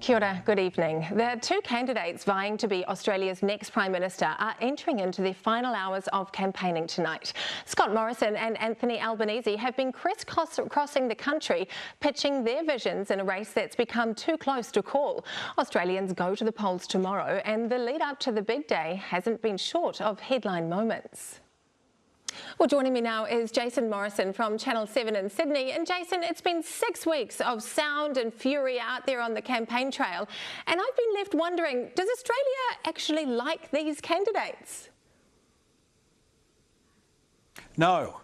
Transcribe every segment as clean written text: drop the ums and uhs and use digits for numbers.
Kia ora, good evening. The two candidates vying to be Australia's next Prime Minister are entering into their final hours of campaigning tonight. Scott Morrison and Anthony Albanese have been crisscrossing the country, pitching their visions in a race that's become too close to call. Australians go to the polls tomorrow, and the lead up to the big day hasn't been short of headline moments. Well, joining me now is Jason Morrison from Channel 7 in Sydney. And Jason, it's been 6 weeks of sound and fury out there on the campaign trail. And I've been left wondering, does Australia actually like these candidates? No.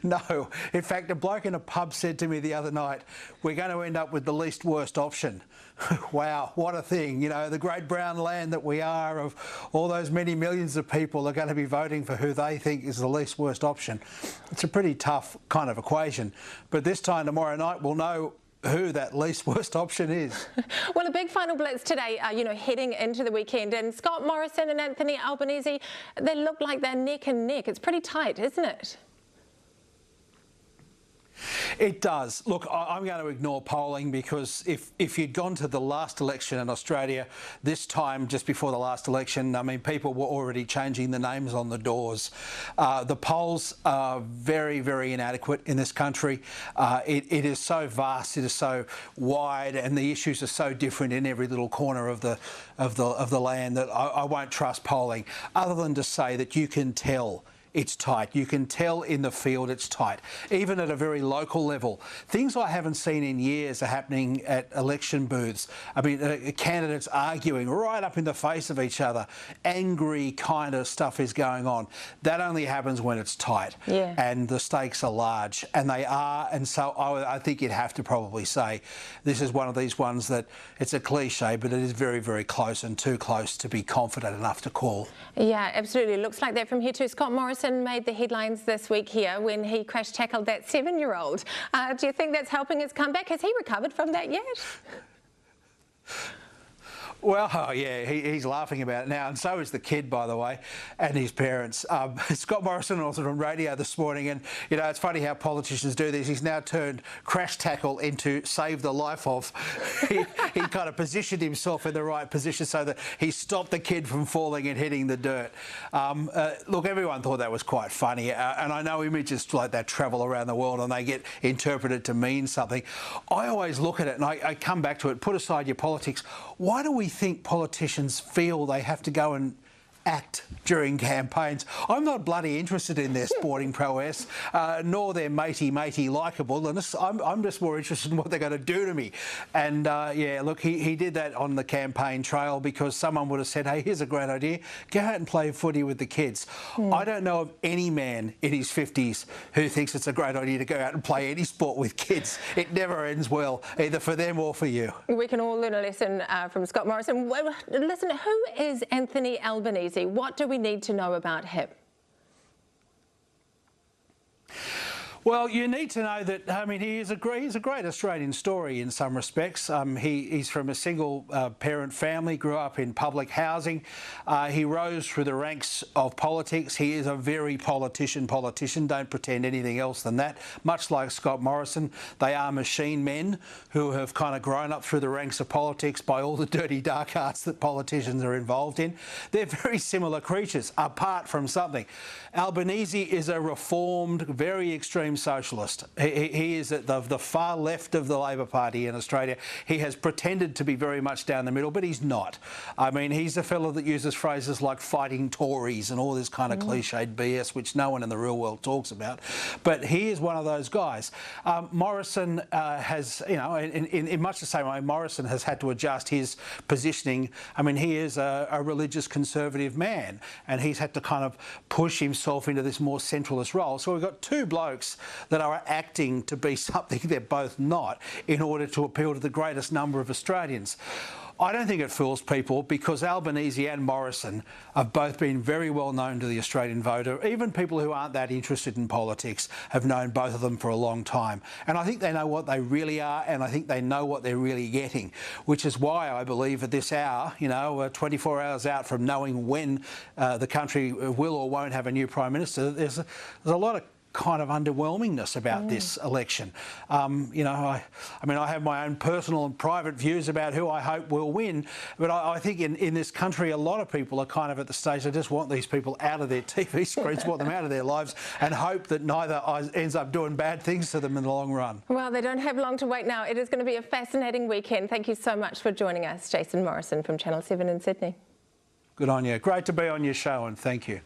No. In fact, a bloke in a pub said to me the other night, we're going to end up with the least worst option. Wow, what a thing. You know, the great brown land that we are, of all those many millions of people are going to be voting for who they think is the least worst option. It's a pretty tough kind of equation. But this time tomorrow night, we'll know who that least worst option is. Well, a big final blitz today, heading into the weekend. And Scott Morrison and Anthony Albanese, they look like they're neck and neck. It's pretty tight, isn't it? It does. Look, I'm going to ignore polling because if you'd gone to the last election in Australia, this time just before the last election, I mean, people were already changing the names on the doors. The polls are very, very inadequate in this country. It is so vast, it is so wide, and the issues are so different in every little corner of the land that I won't trust polling, other than to say that you can tell it's tight. You can tell in the field it's tight, even at a very local level. Things I haven't seen in years are happening at election booths. I mean, candidates arguing right up in the face of each other. Angry kind of stuff is going on. That only happens when it's tight, and the stakes are large, and they are. And so I think you'd have to probably say this is one of these ones that it's a cliche, but it is very, very close, and too close to be confident enough to call. Yeah, absolutely. Looks like that from here too. Scott Morrison made the headlines this week here when he crash-tackled that 7-year-old. Do you think that's helping his comeback? Has he recovered from that yet? Well, yeah, he's laughing about it now, and so is the kid, by the way, and his parents. Scott Morrison was on radio this morning, and, you know, it's funny how politicians do this. He's now turned crash tackle into save the life of. He kind of positioned himself in the right position so that he stopped the kid from falling and hitting the dirt. Look, everyone thought that was quite funny, and I know images like that travel around the world and they get interpreted to mean something. I always look at it and I come back to it, put aside your politics. Why do we think politicians feel they have to go and act during campaigns? I'm not bloody interested in their sporting prowess, nor their matey likeableness. I'm just more interested in what they're going to do to me. And yeah, look, he did that on the campaign trail because someone would have said, hey, here's a great idea, go out and play footy with the kids. I don't know of any man in his 50s who thinks it's a great idea to go out and play any sport with kids. It never ends well, either for them or for you. We can all learn a lesson from Scott Morrison. Well, listen, who is Anthony Albanese? What do we need to know about him? Well, you need to know that, I mean, he's a great Australian story in some respects. He's from a single parent family, grew up in public housing. He rose through the ranks of politics. He is a very politician, don't pretend anything else than that. Much like Scott Morrison, they are machine men who have kind of grown up through the ranks of politics by all the dirty dark arts that politicians are involved in. They're very similar creatures, apart from something. Albanese is a reformed, very extreme socialist. He is at the far left of the Labor Party in Australia. He has pretended to be very much down the middle, but he's not. I mean, he's the fellow that uses phrases like fighting Tories and all this kind of cliched BS, which no one in the real world talks about. But he is one of those guys. Morrison has, you know, in much the same way, Morrison has had to adjust his positioning. I mean, he is a religious conservative man, and he's had to kind of push himself into this more centralist role. So we've got two blokes that are acting to be something they're both not in order to appeal to the greatest number of Australians. I don't think it fools people because Albanese and Morrison have both been very well known to the Australian voter. Even people who aren't that interested in politics have known both of them for a long time. And I think they know what they really are, and I think they know what they're really getting, which is why I believe at this hour, you know, 24 hours out from knowing when the country will or won't have a new Prime Minister, there's a lot of kind of underwhelmingness about this election. You know, I mean, I have my own personal and private views about who I hope will win, but I think in this country, a lot of people are kind of at the stage they just want these people out of their TV screens, want them out of their lives, and hope that neither ends up doing bad things to them in the long run. Well, they don't have long to wait now. It is going to be a fascinating weekend. Thank you so much for joining us, Jason Morrison from Channel 7 in Sydney. Good on you. Great to be on your show, and thank you.